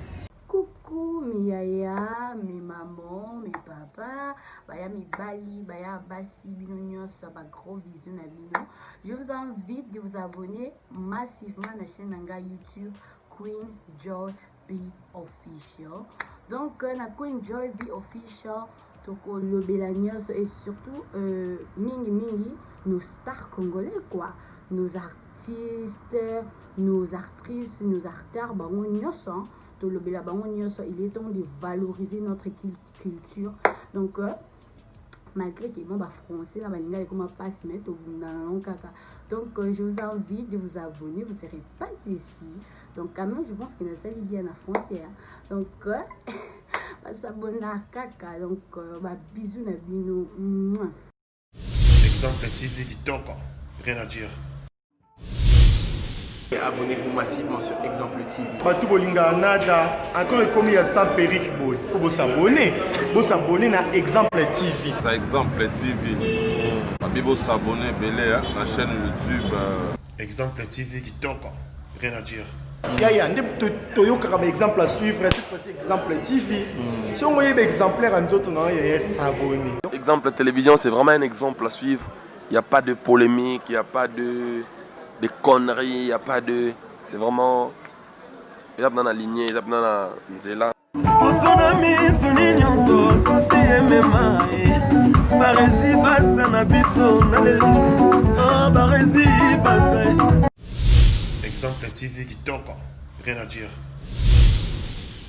Speaker 13: Coucou mes yaya, mes mamans, mes papas, baya mi bali, baya basi bino nyonso, ba gros bisous na bino. Je vous invite de vous abonner massivement à la chaîne Nanga YouTube Queen Joy B Official. Donc na Queen Joy B Official, toko lobela nyonso et surtout mingi nos stars congolais quoi, nos artistes, nos actrices, nos acteurs, bango nyonso, to lobela bango nyonso, il est temps de valoriser notre culture. Donc malgré que bon bah français là balinga comme pas se mettre au kaka. Donc je vous invite de vous abonner, vous serez pas déçus. Donc quand même je pense que ça lit bien en français. Donc s'abonner à kaka. Donc bah bisous na bino.
Speaker 3: Exemple TV qui toque, rien à dire.
Speaker 4: Et abonnez-vous massivement sur Exemple TV.
Speaker 5: Batou bolinga nada, encore comme il y a 100 perruques, il faut vous s'abonner. Vous s'abonner à Exemple TV.
Speaker 6: C'est Exemple TV. Vous s'abonner à la chaîne YouTube.
Speaker 3: Exemple TV qui toque, rien à dire.
Speaker 5: Il y a un exemple à suivre, cette fois-ci Exemple TV. Si on voit un exemplaire, nous autres, on va s'abonner.
Speaker 7: Exemple télévision, c'est vraiment un exemple à suivre. Il n'y a pas de polémique, il n'y a pas de conneries, il n'y a pas de... C'est vraiment... Il y a dans la lignée, il y a dans la nzela.
Speaker 3: Exemple TV qui toque, rien à dire.